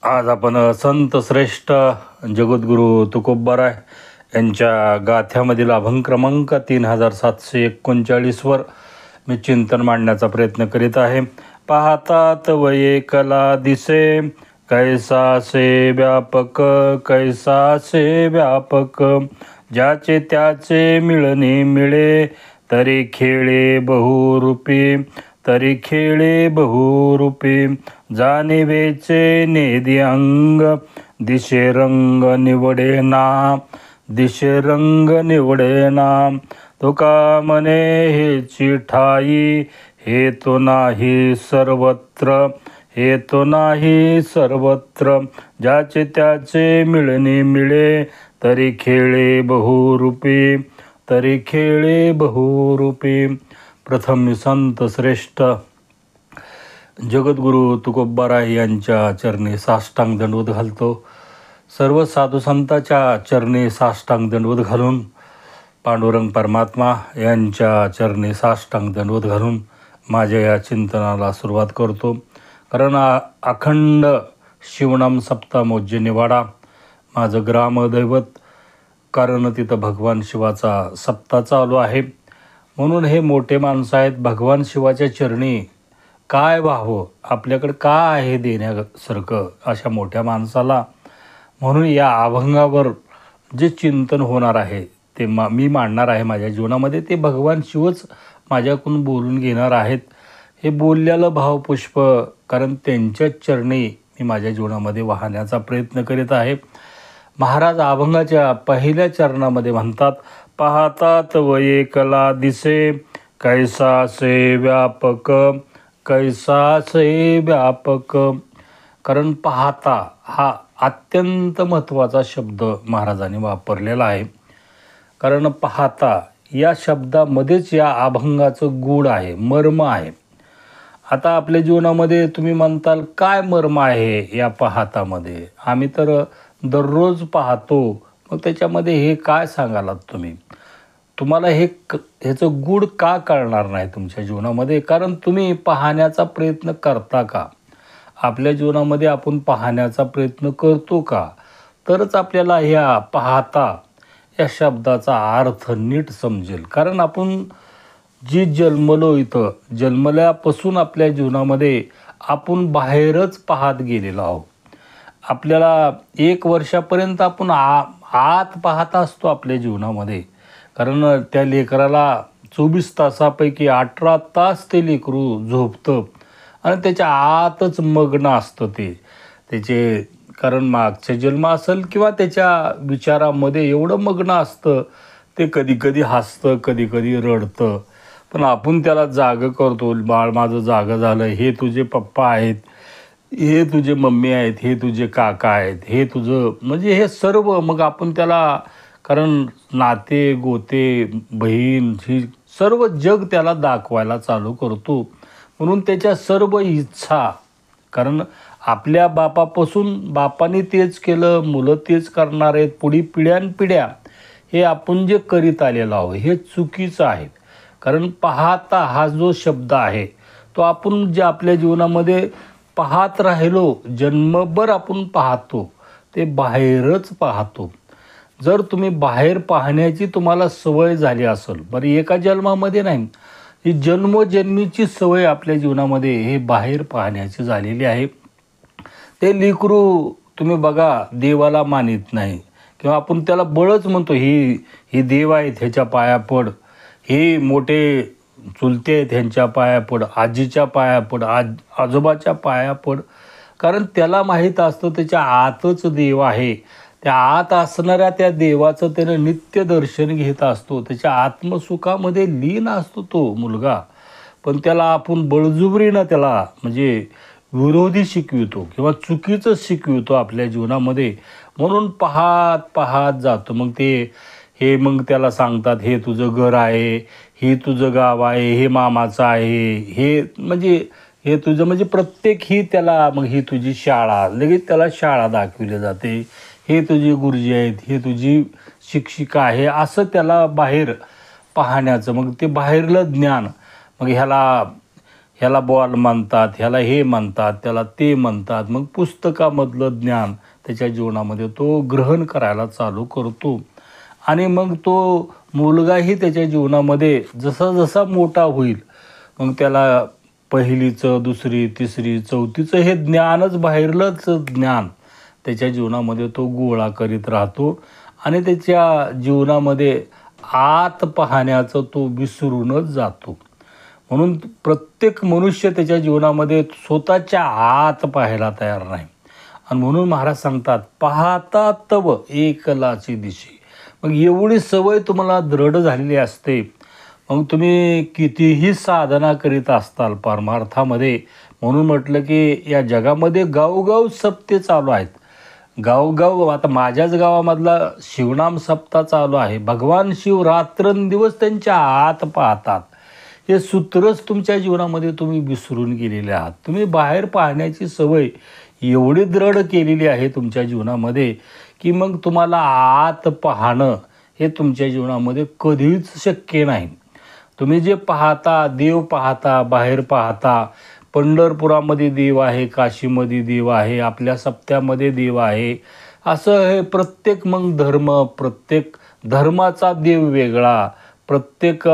आज आपण संत श्रेष्ठ जगद्गुरू तुकोबाराय यांच्या गाथ्यामधील अभंग क्रमांक 3739वर मी चिंतन मांडण्याचा प्रयत्न करीत आहे. पाहतात वये कला दिसे कैसा से व्यापक, कैसा से व्यापक, ज्याचे त्याचे मिळणे मिळे, तरी खेळे बहुरूपी, तरी खेळे बहुरूपी, जाणीवेचे नेदी अंग, दिशे रंग निवडेना, दिशे रंग निवडेना. तुका म्हणे हेची ठाई, हे तो नाही सर्वत्र, हे तो नाही सर्वत्र, ज्याचे त्याचे मिळणे मिळे, तरी खेळे बहुरूपी, तरी खेळे बहुरूपी. प्रथम मी संत श्रेष्ठ जगद्गुरू तुकोबाराय यांच्या चरणी साष्टांग दंडवत घालतो. सर्व साधू संतांच्या चरणी साष्टांग दंडवत घालून, पांडुरंग परमात्मा यांच्या चरणी साष्टांग दंडवत घालून माझ्या या चिंतनाला सुरुवात करतो. कारण अखंड शिवनाम सप्तामोज्य निवाडा माझं ग्रामदैवत, कारण तिथं भगवान शिवाचा सप्ताह चालू आहे. म्हणून हे मोठे माणसं आहेत, भगवान शिवाच्या चरणी काय व्हावं, आपल्याकडे काय आहे देण्यासारखं अशा मोठ्या माणसाला. म्हणून या अभंगावर जे चिंतन होणार आहे ते मी मांडणार आहे माझ्या जीवनामध्ये. ते भगवान शिवच माझ्याकडून बोलून घेणार आहेत. हे बोललेलं भावपुष्प कारण त्यांच्याच चरणी मी माझ्या जीवनामध्ये वाहण्याचा प्रयत्न करीत आहे. महाराज अभंगाच्या पहिल्या चरणामध्ये म्हणतात, पाहतात वये कला दिसे कैसा से व्यापक, कैसा से व्यापक. कारण पाहता हा अत्यंत महत्त्वाचा शब्द महाराजांनी वापरलेला आहे. कारण पाहता या शब्दामध्येच या अभंगाचं गूढ आहे, मर्म आहे. आता आपल्या जीवनामध्ये तुम्ही म्हणताल काय मर्म आहे या पाहतामध्ये? आम्ही तर दररोज पाहतो, मग त्याच्यामध्ये हे काय सांगालात तुम्ही? तुम्हाला ह्याचं गूढ का कळणार नाही तुमच्या जीवनामध्ये? कारण तुम्ही पाहण्याचा प्रयत्न करता का? आपल्या जीवनामध्ये आपण पाहण्याचा प्रयत्न करतो का? तरच आपल्याला ह्या पाहता या शब्दाचा अर्थ नीट समजेल. कारण आपण जी जन्मलो, इथं जन्मल्यापासून आपल्या जीवनामध्ये आपण बाहेरच पाहत गेलेलो आहोत. आपल्याला 1 वर्षापर्यंत आपण आत पाहत असतो आपल्या जीवनामध्ये. कारण त्या लेकराला 24 तासापैकी 18 तास ते लेकरू झोपतं आणि त्याच्या आतच मग्न असतं ते त्याचे. कारण मागचे जन्म असेल किंवा त्याच्या विचारामध्ये एवढं मग्न असतं ते. कधी कधी हसतं, कधी कधी रडतं. पण आपण त्याला जागं करतो, बाळ माझं जागं झालं, हे तुझे पप्पा आहेत, हे तुझे मम्मी आहेत, हे तुझे काका आहेत, हे तुझं म्हणजे हे सर्व. मग आपण त्याला, कारण नाते गोते बहीण ही सर्व जग त्याला दाखवायला चालू करतो. म्हणून त्याच्या सर्व इच्छा, कारण आपल्या बापापासून बापाने तेच केलं, मुलं तेच करणार आहेत, पुढे पिढ्यानपिढ्या हे आपण जे करीत आलेलो आहोत हे चुकीचं आहे. कारण पाहता हा जो शब्द आहे तो आपण जे आपल्या जीवनामध्ये पाहत राहिलो, जन्मभर आपण पाहतो, ते बाहेरच पाहतो. जर तुम्ही बाहेर पाहण्याची तुम्हाला सवय झाली असेल, बरं एका जन्मामध्ये नाही, ही जन्मोजन्मीची सवय आपल्या जीवनामध्ये हे बाहेर पाहण्याची झालेली आहे. ते लेकरू तुम्ही बघा देवाला मानित नाही, किंवा आपण त्याला बळच म्हणतो, ही देव आहेत ह्याच्या पाया पड, हे मोठे चुलते आहेत ह्यांच्या पाया पड, आजीच्या पाया पड, आजोबाच्या पाया पड. कारण त्याला माहीत असतं त्याच्या आतच देव आहे. त्या आत असणाऱ्या त्या देवाचं त्यानं नित्य दर्शन घेत असतो. त्याच्या आत्मसुखामध्ये लीन असतो तो मुलगा. पण त्याला आपण बळजुबरीनं त्याला म्हणजे विरोधी शिकवितो किंवा चुकीचं शिकवितो आपल्या जीवनामध्ये. म्हणून पाहत पाहत जातो. मग मग त्याला सांगतात, हे तुझं घर आहे, हे तुझं गाव आहे, हे मामाचं आहे, हे तुझं म्हणजे प्रत्येक ही त्याला, मग ही तुझी शाळा, लगेच त्याला शाळा दाखविली जाते, हे तुझी गुरुजी आहेत, हे तुझी शिक्षिका आहे, असं त्याला बाहेर पाहण्याचं. मग ते बाहेरलं ज्ञान, मग ह्याला ह्याला बॉल म्हणतात, ह्याला हे म्हणतात, त्याला ते म्हणतात. मग पुस्तकामधलं ज्ञान त्याच्या जीवनामध्ये तो ग्रहण करायला चालू करतो आणि मग तो मुलगाही त्याच्या जीवनामध्ये जसा जसा मोठा होईल मग त्याला पहिलीचं, दुसरी, तिसरी, चौथीचं हे ज्ञानच, बाहेरलंच ज्ञान त्याच्या जीवनामध्ये तो गोळा करीत राहतो आणि त्याच्या जीवनामध्ये आत पाहण्याचं तो विसरूनच जातो. म्हणून प्रत्येक मनुष्य त्याच्या जीवनामध्ये स्वतःच्या आत पाहायला तयार नाही. आणि म्हणून महाराज सांगतात, पाहता तव एकलाची दिशे. मग एवढी सवय तुम्हाला दृढ झालेली असते, मग तुम्ही कितीही साधना करीत असताल परमार्थामध्ये. म्हणून म्हटलं की या जगामध्ये गावगाव सप्ते चालू आहेत. गावगाव, आता माझ्याच गावामधला शिवनाम सप्ताह चालू आहे. भगवान शिव रात्रंदिवस त्यांच्या आत पाहतात. हे सूत्रच तुमच्या जीवनामध्ये तुम्ही विसरून गेलेले आहात. तुम्ही बाहेर पाहण्याची सवय एवढी दृढ केलेली आहे तुमच्या जीवनामध्ये की मग तुम्हाला आत पाहणं हे तुमच्या जीवनामध्ये कधीच शक्य नाही. तुम्ही जे पाहता, देव पाहता, बाहेर पाहता, पंढरपुरामध्ये देव आहे, काशीमध्ये देव आहे, आपल्या सप्त्यामध्ये देव आहे, असं हे प्रत्येक मग प्रत्येक धर्माचा देव वेगळा, प्रत्येक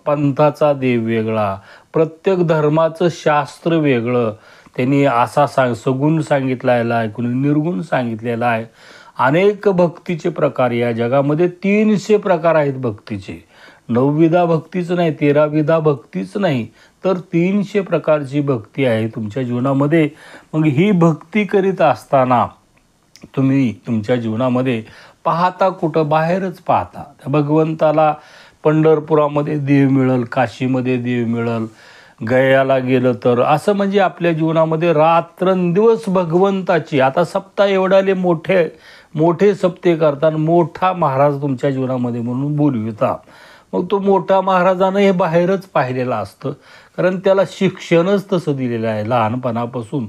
पंथाचा देव वेगळा, प्रत्येक धर्माचं शास्त्र वेगळं. त्यांनी असा सगुण सांगितलेला आहे, कुणी निर्गुण सांगितलेला आहे. अनेक भक्तीचे प्रकार या जगामध्ये 300 प्रकार आहेत भक्तीचे. 9विधा भक्तीच नाही, 13विधा भक्तीच नाही, तर 300 प्रकारची भक्ती आहे तुमच्या जीवनामध्ये. मग ही भक्ती करीत असताना तुम्ही तुमच्या जीवनामध्ये पाहता कुठं? बाहेरच पाहता. त्या भगवंताला पंढरपुरामध्ये देव मिळेल, काशीमध्ये देव मिळेल, गयाला गेलं तर असं म्हणजे आपल्या जीवनामध्ये रात्रंदिवस भगवंताची. आता सप्ताह एवढाले मोठे मोठे सप्ते करताना मोठा महाराज तुमच्या जीवनामध्ये म्हणून बोलविता. मग तो मोठा महाराजानं हे बाहेरच पाहिलेलं असतं, कारण त्याला शिक्षणच तसं दिलेलं आहे. लहानपणापासून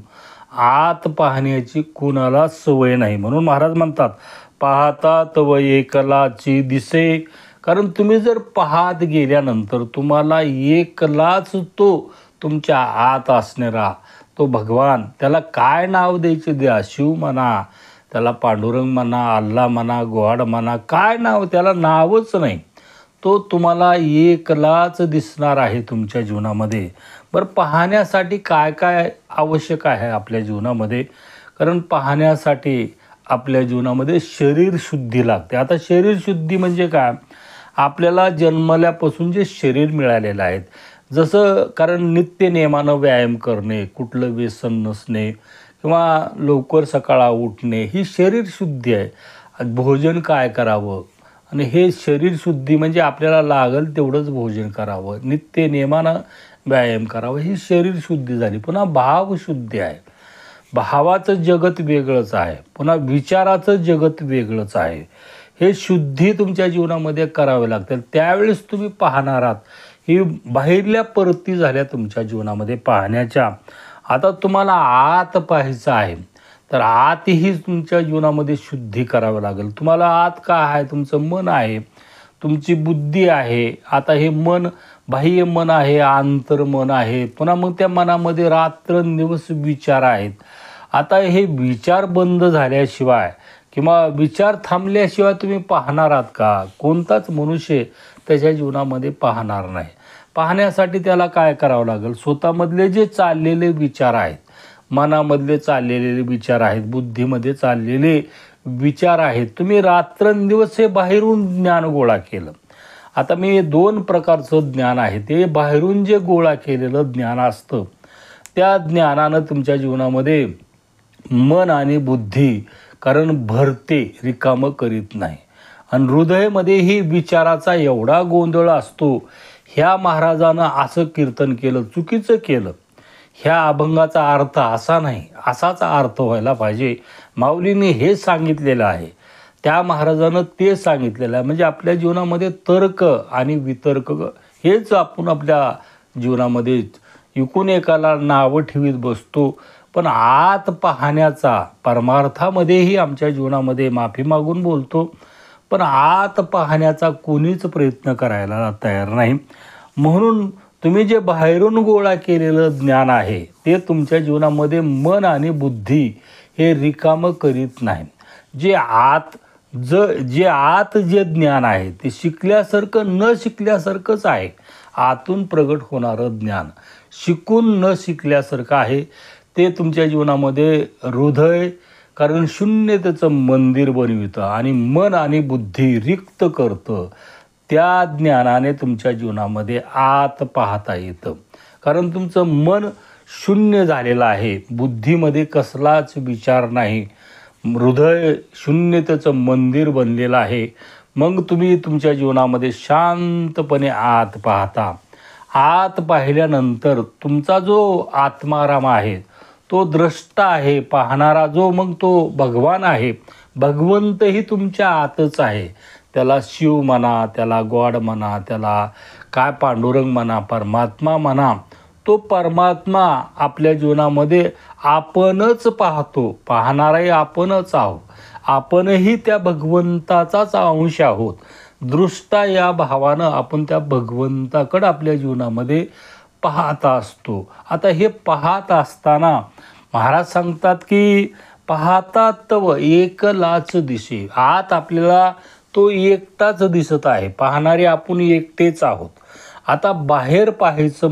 आत पाहण्याची कुणाला सवय नाही. म्हणून महाराज म्हणतात, पाहता तव एकलाची दिसे. कारण तुम्ही जर पाहत गेल्यानंतर तुम्हाला एकलाच तो तुमच्या आत असणारा तो भगवान, त्याला काय नाव द्यायचे द्या, शिव म्हणा, त्याला पांडुरंग म्हणा, अल्ला म्हणा, गॉड म्हणा, काय नाव, त्याला नावच नाही. तो तुम्हाला एकलाच दिसणार आहे तुमच्या जीवनामध्ये. बरं, पाहण्यासाठी काय काय आवश्यक आहे आपल्या जीवनामध्ये? कारण पाहण्यासाठी आपल्या जीवनामध्ये शरीर शुद्धी लागते. आता शरीर शुद्धी म्हणजे काय? आपल्याला जन्मल्यापासून जे शरीर मिळालेलं आहे, जसं कारण नित्य नियमानं व्यायाम करणे, कुठलं व्यसन नसणे किंवा लवकर सकाळी उठणे, ही शरीर शुद्धी आहे. भोजन काय करावं, आणि हे शरीर शुद्धी म्हणजे आपल्याला लागेल तेवढंच भोजन करावं, नित्य नियमानं व्यायाम करावं, ही शरीर शुद्धी झाली. पुन्हा भावशुद्धी आहे. भावाचं जगत वेगळंच आहे, पुन्हा विचाराचं जगत वेगळंच आहे. हे शुद्धी तुमच्या जीवनामध्ये करावे लागतील. त्यावेळेस तुम्ही पाहणार आहात. ही बाहेरल्या परती झाल्या तुमच्या जीवनामध्ये पाहण्याच्या. आता तुम्हाला आत पाहायचं आहे, तर आतही तुमच्या जीवनामध्ये शुद्धी करावं लागेल. तुम्हाला आत काय आहे? तुमचं मन आहे, तुमची बुद्धी आहे. आता हे मन बाह्य मन आहे, आंतरमन आहे. पुन्हा मग त्या मनामध्ये रात्रंदिवस विचार आहेत. आता हे विचार बंद झाल्याशिवाय किंवा विचार थांबल्याशिवाय तुम्ही पाहणार आहात का? कोणताच मनुष्य त्याच्या जीवनामध्ये पाहणार नाही. पाहण्यासाठी त्याला काय करावं लागेल? स्वतःमधले जे चाललेले विचार आहेत, मनामधले चाललेले विचार आहेत, बुद्धीमध्ये चाललेले विचार आहेत, तुम्ही रात्रंदिवस हे बाहेरून ज्ञान गोळा केलं. आता मी 2 प्रकारचं ज्ञान आहे, ते बाहेरून जे गोळा केलेलं ज्ञान असतं, त्या ज्ञानानं तुमच्या जीवनामध्ये मन आणि बुद्धी कारण भरते, रिकामं करीत नाही. आणि हृदयामध्येही विचाराचा एवढा गोंधळ असतो. ह्या महाराजानं असं कीर्तन केलं, चुकीचं केलं, ह्या अभंगाचा अर्थ असा नाही, असाच अर्थ व्हायला पाहिजे. माऊलींनी हे सांगितलेलं आहे, त्या महाराजानं ते सांगितलेलं आहे. म्हणजे आपल्या जीवनामध्ये तर्क आणि वितर्क हेच आपण आपल्या जीवनामध्ये एकूण एकाला नावं ठेवीत बसतो. पण आत पाहण्याचा परमार्थामध्येही आमच्या जीवनामध्ये माफी मागून बोलतो, पण आत पाहण्याचा कोणीच प्रयत्न करायला तयार नाही. म्हणून तुम्ही जे बाहेरून गोळा केलेलं ज्ञान आहे ते तुमच्या जीवनामध्ये मन आणि बुद्धी हे रिकामं करीत नाही. जे ज्ञान आहे ते शिकल्यासारखं न शिकल्यासारखंच आहे. आतून प्रगट होणारं ज्ञान शिकून न शिकल्यासारखं आहे. ते तुमच्या जीवनामध्ये हृदय, कारण शून्यतेचं मंदिर बनवितं आणि मन आणि बुद्धी रिक्त करतं. त्या ज्ञानाने तुमच्या जीवनामध्ये आत पाहता येतं. कारण तुमचं मन शून्य झालेलं आहे, बुद्धीमध्ये कसलाच विचार नाही, हृदय शून्यतेचं मंदिर बनलेलं आहे. मग तुम्ही तुमच्या जीवनामध्ये शांतपणे आत पाहता. आत पाहिल्यानंतर तुमचा जो आत्माराम आहे, तो द्रष्टा आहे, पाहणारा जो मग तो भगवान आहे. भगवंतही तुमच्या आतच आहे. त्याला शिव म्हणा, त्याला गॉड म्हणा, त्याला काय पांडुरंग म्हणा, परमात्मा म्हणा. तो परमात्मा आपल्या जीवनामध्ये आपणच पाहतो. पाहणाराही आपणच आहोत. आपणही त्या भगवंताचाच अंश आहोत. दृष्टा या भावानं आपण त्या भगवंताकडं आपल्या जीवनामध्ये पाहत असतो. आता हे पाहत असताना महाराज सांगतात की पाहता तव एकलाच दिसे. आत आपल्याला तो एकटाच दिसत आहे. पाहणारे आपण एकटेच आहोत. आता बाहेर पाहायचं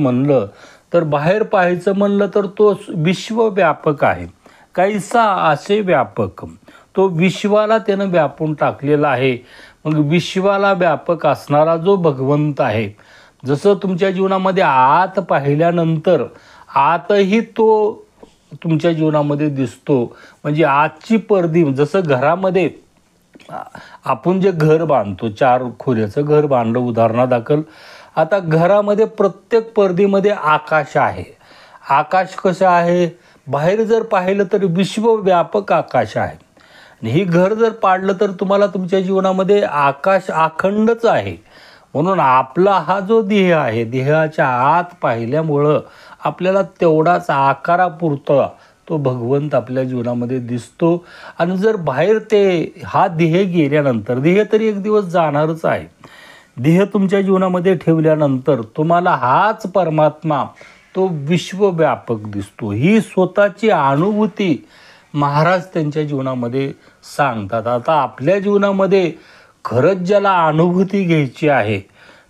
म्हणलं तर तो विश्वव्यापक आहे. कैसा असे व्यापक, तो विश्वाला त्यानं व्यापून टाकलेला आहे. मग विश्वाला व्यापक असणारा जो भगवंत आहे, जसं तुमच्या जीवनामध्ये आत पाहिल्यानंतर आतही तो तुमच्या जीवनामध्ये दिसतो. म्हणजे आजची परदी, जसं घरामध्ये आपण जे घर बांधतो, 4 खोल्याचं घर बांधलं उदाहरणादाखल. आता घरामध्ये प्रत्येक परदीमध्ये आकाश आहे. आकाश कसं आहे, बाहेर जर पाहिलं तर विश्वव्यापक आकाश आहे. आणि ही घर जर पाडलं तर तुम्हाला तुमच्या जीवनामध्ये आकाश अखंडच आहे. म्हणून आपला हा जो देह आहे, देहाच्या आत पाहिल्यामुळं आपल्याला तेवढाच आकारापुरता तो भगवंत आपल्या जीवनामध्ये दिसतो. आणि जर बाहेर हा देह गेल्यानंतर, देह तरी एक दिवस जाणारच आहे, देह तुमच्या जीवनामध्ये ठेवल्यानंतर तुम्हाला हाच परमात्मा तो विश्वव्यापक दिसतो. ही स्वतःची अनुभूती महाराज त्यांच्या जीवनामध्ये सांगतात. आता आपल्या जीवनामध्ये खरंच ज्याला अनुभूती घ्यायची आहे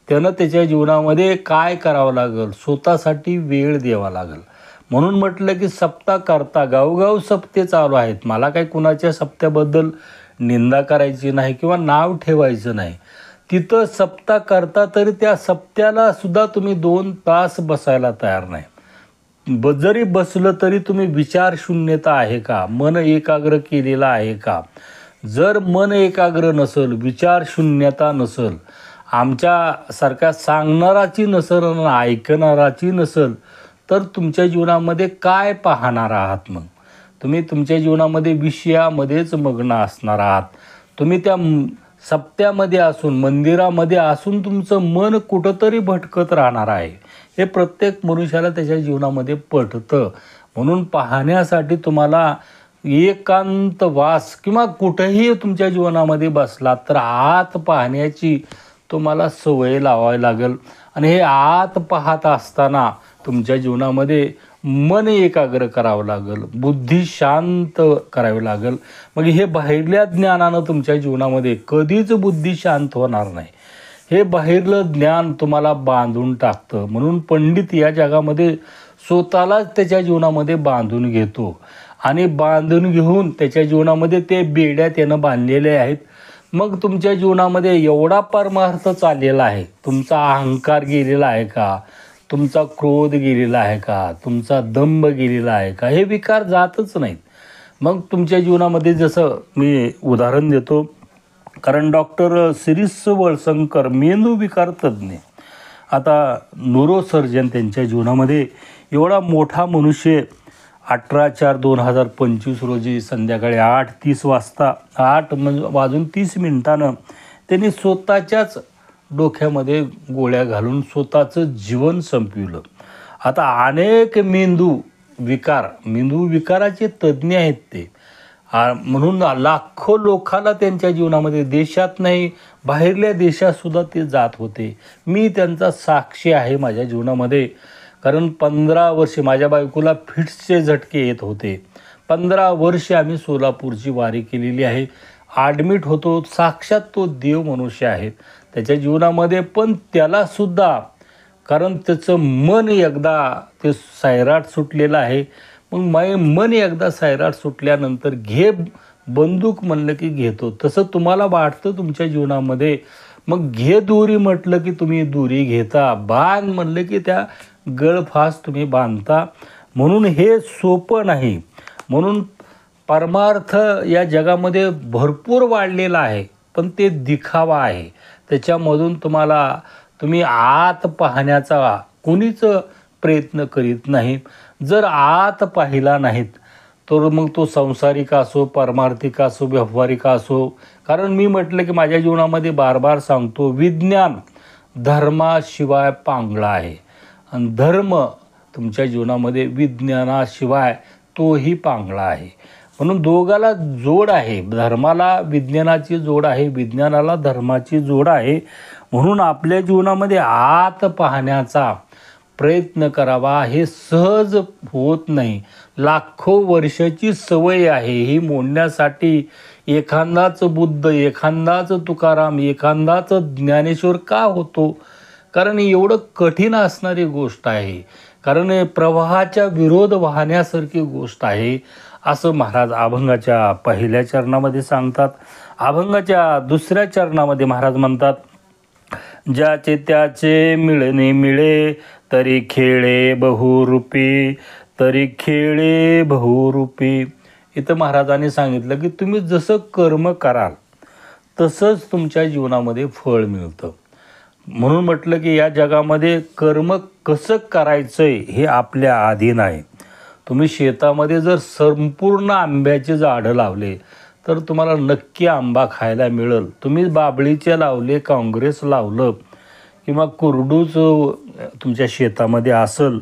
त्यानं त्याच्या जीवनामध्ये काय करावं लागेल, स्वतःसाठी वेळ द्यावा लागेल. म्हणून म्हटलं की सप्ताह करता गावगाव सप्ते चालू आहेत. मला काही कुणाच्या सप्त्याबद्दल निंदा करायची नाही किंवा नाव ठेवायचं नाही. तिथं सप्ताह करता तरी त्या सप्त्याला सुद्धा तुम्ही 2 तास बसायला तयार नाही. जरी बसलं तरी तुम्ही विचारशून्यता आहे का, मन एकाग्र केलेलं आहे का. जर मन एकाग्र नसेल, विचारशून्यता नसेल, आमच्यासारख्या सांगणाराची नसेल आणि ऐकणाराची नसेल, तर तुमच्या जीवनामध्ये काय पाहणार आहात. मग तुम्ही तुमच्या जीवनामध्ये विषयामध्येच मग्न असणार आहात. तुम्ही त्या सप्त्यामध्ये असून, मंदिरामध्ये असून तुमचं मन कुठंतरी भटकत राहणार आहे. हे प्रत्येक मनुष्याला त्याच्या जीवनामध्ये पटतं. म्हणून पाहण्यासाठी तुम्हाला एकांतवास किंवा कुठेही तुमच्या जीवनामध्ये बसलात तर आत पाहण्याची तुम्हाला सवय लावावी लागेल. आणि हे आत पाहत असताना तुमच्या जीवनामध्ये मन एकाग्र करावं लागेल, बुद्धी शांत करावी लागेल. मग हे बाहेरल्या ज्ञानानं तुमच्या जीवनामध्ये कधीच बुद्धी शांत होणार नाही. हे बाहेरलं ज्ञान तुम्हाला बांधून टाकतं. म्हणून पंडित या जगामध्ये स्वतःलाच त्याच्या जीवनामध्ये बांधून घेतो आणि बांधून घेऊन त्याच्या जीवनामध्ये ते बेड्या त्यानं बांधलेले आहेत. मग तुमच्या जीवनामध्ये एवढा परमार्थ चाललेला आहे, तुमचा अहंकार गेलेला आहे का, तुमचा क्रोध गेलेला आहे का, तुमचा दंभ गेलेला आहे का, हे विकार जातच नाहीत. मग तुमच्या जीवनामध्ये, जसं मी उदाहरण देतो, कारण डॉक्टर शिरीष वळसंकर मेंदू विकार तज्ज्ञ, आता न्यूरोसर्जन, त्यांच्या जीवनामध्ये एवढा मोठा मनुष्य 18/4/2025 रोजी संध्याकाळी 8:30 वाजता 8:30 त्यांनी स्वतःच्याच डोक्यामध्ये गोळ्या घालून स्वतःचं जीवन संपविलं. आता अनेक मेंदू विकाराचे तज्ज्ञ आहेत ते. म्हणून लाखो लोकांना त्यांच्या जीवनामध्ये, देशात नाही बाहेरल्या देशातसुद्धा ते जात होते. मी त्यांचा साक्षी आहे माझ्या जीवनामध्ये. कारण 15 वर्षे माझ्या बायकोला फिट्सचे झटके येत होते. 15 वर्षे आम्ही सोलापूरची वारी केलेली आहे. ॲडमिट होतो. साक्षात तो देव मनुष्य आहे त्याच्या जीवनामध्ये. पण त्यालासुद्धा, कारण त्याचं मन एकदा ते सैराट सुटलेलं आहे. मग मन एकदा सैराट सुटल्यानंतर घे बंदूक म्हणलं की घेतो. तसं तुम्हाला वाटतं तुमच्या जीवनामध्ये. मग घे दोरी म्हटलं की तुम्ही दोरी घेता. बांध म्हणलं की त्या गळफास तुम्ही बांधता. म्हणून हे सोपं नाही. म्हणून परमार्थ या जगामध्ये भरपूर वाढलेला आहे, पण ते दिखावा आहे. त्याच्यामधून तुम्ही आत पाहण्याचा कोणीच प्रयत्न करीत नाही. जर आत पाहिला नाहीत तर मग तो सांसारिक असो, पारमार्थिक असो, व्यावहारिक असो. कारण मी म्हटलं की माझ्या जीवनामध्ये बार सांगतो, विज्ञान धर्माशिवाय पांगळा आहे आणि धर्म तुमच्या जीवनामध्ये विज्ञानाशिवाय तोही पांगळा आहे. म्हणून दोघाला जोड आहे. धर्माला विज्ञानाची जोड आहे, विज्ञानाला धर्माची जोड आहे. म्हणून आपल्या जीवनामध्ये आत पाहण्याचा प्रयत्न करावा. हे सहज होत नाही. लाखो वर्षाची सवय आहे ही मोडण्यासाठी. एखादाच बुद्ध, एखादाच तुकाराम, एखादाच ज्ञानेश्वर का होतो? कारण एवढं कठीण असणारी गोष्ट आहे. कारण प्रवाहाच्या विरोध वाहण्यासारखी गोष्ट आहे असं महाराज अभंगाच्या पहिल्या चरणामध्ये सांगतात. अभंगाच्या दुसऱ्या चरणामध्ये महाराज म्हणतात, ज्याचे त्याचे मिळणे मिळे, तरी खेळे बहुरूपी, तरी खेळे बहुरूपी. इथं महाराजांनी सांगितलं की तुम्ही जसं कर्म कराल तसंच तुमच्या जीवनामध्ये फळ मिळतं. म्हणून म्हटलं की या जगामध्ये कर्म कसं करायचंय हे आपल्या अधीन आहे. तुम्ही शेतामध्ये जर संपूर्ण आंब्याचे झाडं लावले तर तुम्हाला नक्की आंबा खायला मिळेल. तुम्ही बाबळीचे लावले, काँग्रेस लावलं किंवा कुरडूच तुमच्या शेतामध्ये असेल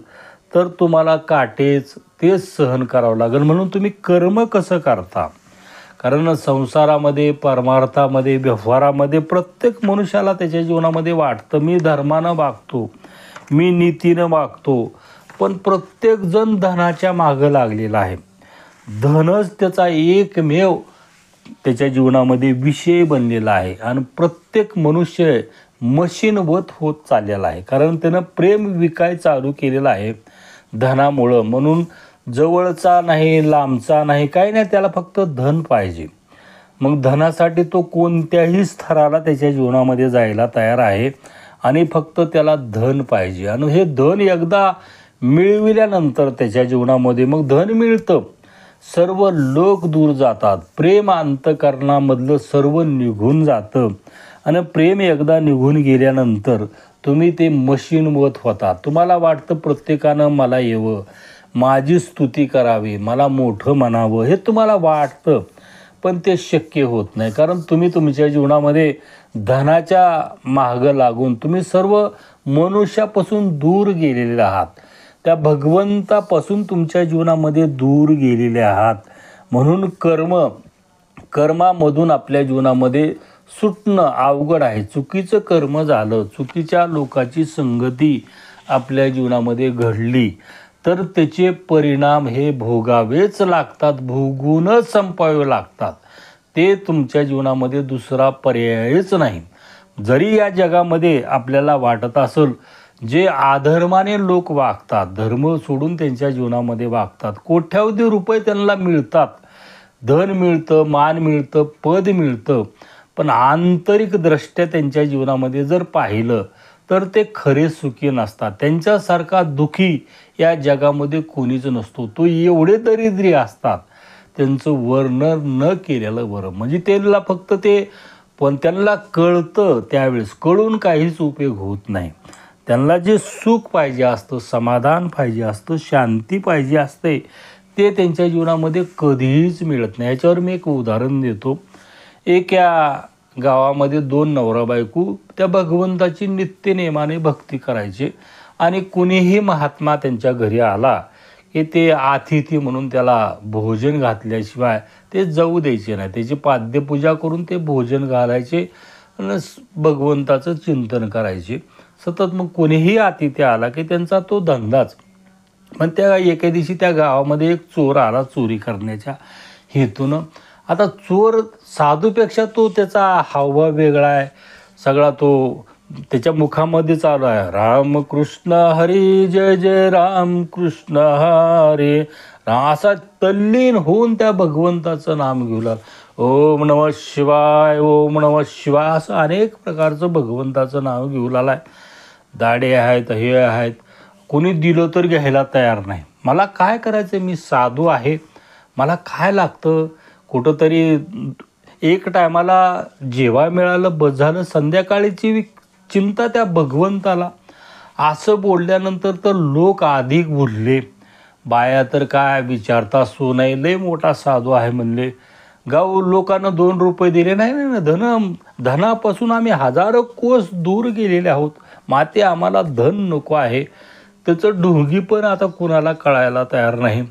तर तुम्हाला काटेच तेच सहन करावं लागेल. म्हणून तुम्ही कर्म कसं करता? कारण संसारामध्ये, परमार्थामध्ये, व्यवहारामध्ये प्रत्येक मनुष्याला त्याच्या जीवनामध्ये वाटतं मी धर्मानं वागतो, मी नीतीनं वागतो. पण प्रत्येकजण धनाच्या मागं लागलेला आहे. धनच त्याचा एकमेव त्याच्या जीवनामध्ये विषय बनलेला आहे. आणि प्रत्येक मनुष्य मशीनवत होत चाललेला आहे. कारण त्यानं प्रेम विकाय चालू केलेला आहे धनामुळं. म्हणून जवळचा नाही, लांबचा नाही, काही नाही, त्याला फक्त धन पाहिजे. मग धनासाठी तो कोणत्याही स्तराला त्याच्या जीवनामध्ये जायला तयार आहे आणि फक्त त्याला धन पाहिजे. आणि हे धन एकदा मिळविल्यानंतर त्याच्या जीवनामध्ये मग धन मिळतं, सर्व लोक दूर जातात. प्रेम अंतःकरणामधलं सर्व निघून जातं. आणि प्रेम एकदा निघून गेल्यानंतर तुम्ही ते मशीनवत होता. तुम्हाला वाटतं प्रत्येकानं मला येवं, माझी स्तुती करावी, मला मोठं म्हणावं, हे तुम्हाला वाटतं. पण ते शक्य होत नाही. कारण तुम्ही तुमच्या जीवनामध्ये धनाच्या मागं लागून तुम्ही सर्व मनुष्यापासून दूर गेलेले आहात. त्या भगवंतापासून तुमच्या जीवनामध्ये दूर गेलेले आहात. म्हणून कर्मामधून आपल्या जीवनामध्ये सुटणं अवघड आहे. चुकीचं कर्म झालं, चुकीच्या लोकांची संगती आपल्या जीवनामध्ये घडली तर त्याचे परिणाम हे भोगावेच लागतात, भोगूनच संपावे लागतात. ते तुमच्या जीवनामध्ये दुसरा पर्यायच नाही. जरी या जगामध्ये आपल्याला वाटत असेल जे अधर्माने लोक वागतात, धर्म सोडून त्यांच्या जीवनामध्ये वागतात, कोट्यावधी रुपये त्यांना मिळतात, धन मिळतं, मान मिळतं, पद मिळतं, पण आंतरिक दृष्ट्या त्यांच्या जीवनामध्ये जर पाहिलं तर ते खरे सुखी नसतात. त्यांच्यासारखा दुखी या जगामध्ये कोणीच नसतो. तो एवढे दरिद्री असतात त्यांचं वर्णन न केलेलं बरं. म्हणजे त्यांना फक्त ते पण त्यांना कळतं, त्यावेळेस कळून काहीच उपयोग होत नाही. त्यांना जे सुख पाहिजे असतं, समाधान पाहिजे असतं, शांती पाहिजे असते, ते त्यांच्या जीवनामध्ये कधीच मिळत नाही. याच्यावर मी एक उदाहरण देतो. एका गावामध्ये 2 नवरा बायको त्या भगवंताची नित्यनेमाने भक्ती करायचे आणि कुणीही महात्मा त्यांच्या घरी आला की ते अतिथी म्हणून त्याला भोजन घातल्याशिवाय ते जाऊ द्यायचे नाही. त्याची पाद्यपूजा करून ते भोजन घालायचे आणि भगवंताचं चिंतन करायचे सतत. मग कोणीही अतिथी आला की त्यांचा तो धंदाच. पण त्या एके दिवशी त्या गावामध्ये एक चोर आला चोरी करण्याच्या हेतूनं. आता चोर साधूपेक्षा तो त्याचा हावभाव वेगळा आहे सगळा. तो त्याच्या मुखामध्ये चालू आहे रामकृष्ण हरी जय जय रामकृष्ण हरे राम, असा तल्लीन होऊन त्या भगवंताचं नाम घेऊ लागला. ओम नमः शिवाय ओम नमः शिवाय असं अनेक प्रकारचं भगवंताचं नाव घेऊ लागला आहे. दाढे आहेत, हे आहेत, कोणी दिलं तर घ्यायला तयार नाही. मला काय करायचं, मी साधू आहे, मला काय लागतं, कुठंतरी एक टायमाला जेव्हा मिळालं बस झालं. संध्याकाळीची चिंता त्या भगवंताला. असं बोलल्यानंतर तर लोक अधिक बोलले. बाया तर काय विचारता सो नाही, लय मोठा साधू आहे म्हणले. गाव लोकांना 2 रुपये दिले नाही ना. धनापासून आम्ही हजारो कोस दूर गेलेले आहोत. माते आम्हाला धन नको आहे. त्याचं ढोंगी पण आता कुणाला कळायला तयार नाही.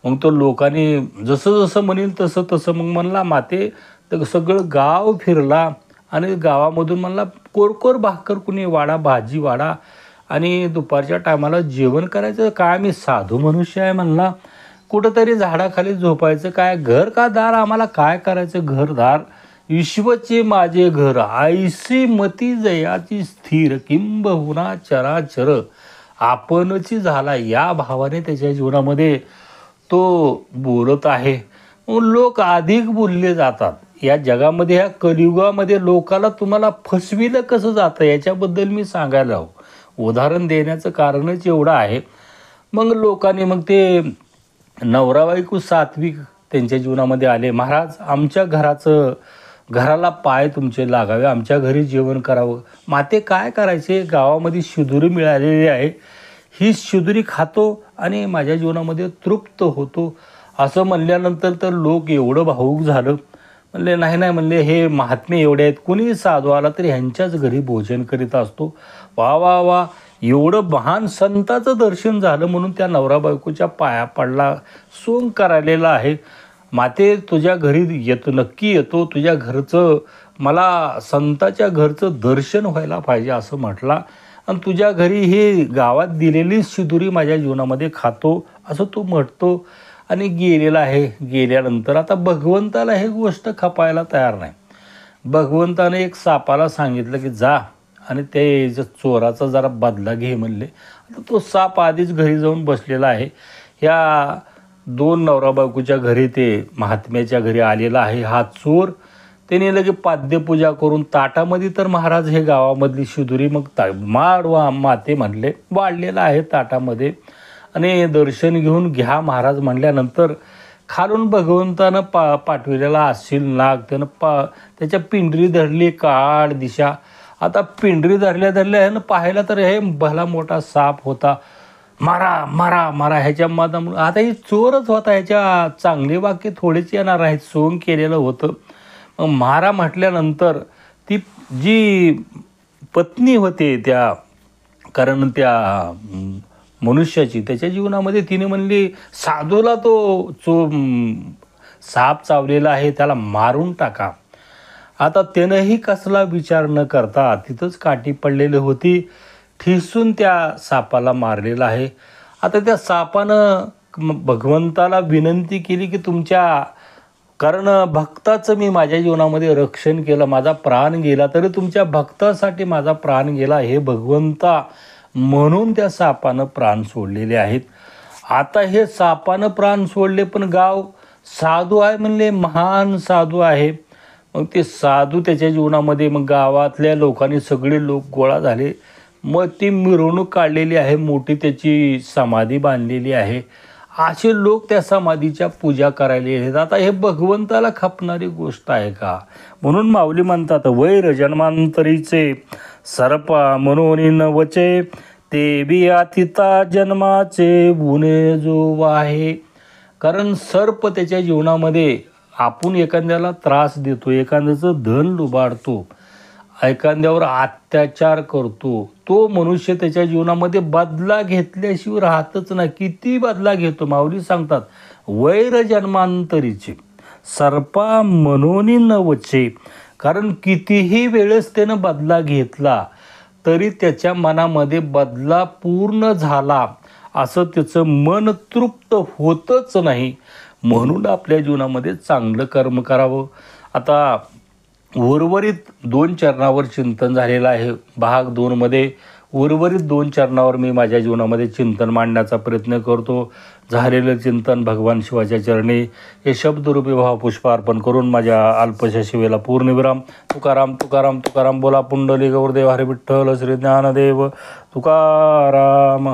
मग तो लोकांनी जसं जसं म्हणेल तसं तसं मग म्हणला माते. तर सगळं गाव फिरला आणि गावामधून म्हणला कोरकोर भाकर कुणी वाडा, भाजी वाडा आणि दुपारच्या टायमाला जेवण करायचं. काय मी साधू मनुष्य आहे म्हणला, कुठंतरी झाडाखाली झोपायचं, काय घर का दार, आम्हाला काय करायचं घरदार. विश्वचे माझे घर आईसी मती जयाची स्थिर किंबहुना चराचर आपणची झाला. या भावाने त्याच्या जीवनामध्ये तो बोलत आहे. लोक अधिक बोलले जातात या जगामध्ये. ह्या कलियुगामध्ये लोकाला तुम्हाला फसविलं कसं जातं याच्याबद्दल मी सांगायला हवं. उदाहरण देण्याचं कारणच एवढं आहे. मग लोकांनी मग ते नवरा बायको सात्विक त्यांच्या जीवनामध्ये आले. महाराज आमच्या घराला पाय तुमचे लागावे, आमच्या घरी जेवण करावं. माते काय करायचे, गावामध्ये शिदुरी मिळालेली आहे, ही शिदुरी खातो आणि माझ्या जीवनामध्ये तृप्त होतो. असं म्हणल्यानंतर तर लोक एवढं भावूक झालं. म्हणले नाही नाही, म्हणले हे महात्मे एवढे आहेत, कुणी साधू आला तरी ह्यांच्याच घरी भोजन करीत असतो. वा वा वा, एवढं महान संताचं दर्शन झालं म्हणून त्या नवरा बायकोच्या पाया पडला, सोंग करायलेला आहे. माते तुझ्या घरी येतो, नक्की येतो, तुझ्या घरचं मला संताच्या घरचं दर्शन व्हायला पाहिजे असं म्हटला. आणि तुझ्या घरी ही गावात दिलेली शिदुरी माझ्या जीवनामध्ये खातो असं तो म्हणतो आणि गेलेला आहे. गेल्यानंतर आता भगवंताला हे गोष्ट खपायला तयार नाही. भगवंताने एक सापाला सांगितलं की जा आणि ते चोराचा जरा बदला घे म्हणले. आता तो साप आधीच घरी जाऊन बसलेला आहे. ह्या 2 नवरा बायकोच्या घरी ते महात्म्याच्या घरी आलेला आहे हा चोर. त्याने लगे पाद्यपूजा करून ताटामध्ये तर महाराज हे गावामधली शिदुरी मग माडवा माते म्हणले वाढलेला आहे ताटामध्ये. आणि दर्शन घेऊन घ्या महाराज म्हणल्यानंतर खालून भगवंतानं पाठविलेला असेल नाग त्यानं त्याच्या पिंडरी धरली काळ दिशा. आता पिंडरी धरल्या पाहायला तर हे भला मोठा साप होता. मारा मारा मारा ह्याच्या मादामुळे. आता ही चोरच होता, ह्याच्या चांगले वाक्य थोडेच येणार आहेत, सोंग केलेलं होतं. मग मारा म्हटल्यानंतर ती जी पत्नी होते त्या, कारण त्या मनुष्याची, त्याच्या जीवनामध्ये तिने म्हणली साधूला तो साप चावलेला आहे त्याला मारून टाका. आता त्यानंही कसला विचार न करता तिथंच काठी पडलेली होती, ठिसून त्या सापाला मारलेला आहे. आता त्या सापानं भगवंताला विनंती केली की तुमच्या कारण भक्ताचं मी माझ्या जीवनामध्ये रक्षण केलं, माझा प्राण गेला तरी तुमच्या भक्तासाठी माझा प्राण गेला हे भगवंता, म्हणून त्या सापानं प्राण सोडलेले आहेत. आता हे सापानं प्राण सोडले पण गाव साधू आहे म्हणले, महान साधू आहे. मग ते साधू त्याच्या जीवनामध्ये मग गावातल्या लोकांनी सगळे लोक गोळा झाले. मग ती मिरवणूक काढलेली आहे, मोठी त्याची समाधी बांधलेली आहे. असे लोक त्या समाधीच्या पूजा करायला आहेत. आता हे भगवंताला खपणारी गोष्ट आहे का? म्हणून माऊली म्हणतात वैर जन्मांतरीचे सर्पा म्हणून नवचे ते बी अतिता जन्माचे गुणे जो आहे. कारण सर्प त्याच्या जीवनामध्ये आपण एखाद्याला त्रास देतो, एखाद्याचं धन लुबाडतो, एखाद्यावर अत्याचार करतो, तो मनुष्य त्याच्या जीवनामध्ये बदला घेतल्याशिवाय राहतच नाही. किती बदला घेतो. माऊली सांगतात वैर जन्मांतरीचे सर्पा मनोनी न वचे. कारण कितीही वेळेस त्यानं बदला घेतला तरी त्याच्या मनामध्ये बदला पूर्ण झाला असं त्याचं मन तृप्त होतच नाही. म्हणून आपल्या जीवनामध्ये चांगलं कर्म करावं. आता उर्वरित 2 चरणावर चिंतन झालेलं आहे. भाग 2मध्ये उर्वरित 2 चरणावर मी माझ्या जीवनामध्ये चिंतन मांडण्याचा प्रयत्न करतो. झालेलं चिंतन भगवान शिवाच्या चरणी हे शब्दरूपी भावपुष्प अर्पण करून माझ्या अल्पशा शिवेला पूर्णविराम. तुकाराम तुकाराम तुकाराम. बोला पुंडलिक गुरुदेव हरी विठ्ठल श्री ज्ञानदेव तुकाराम.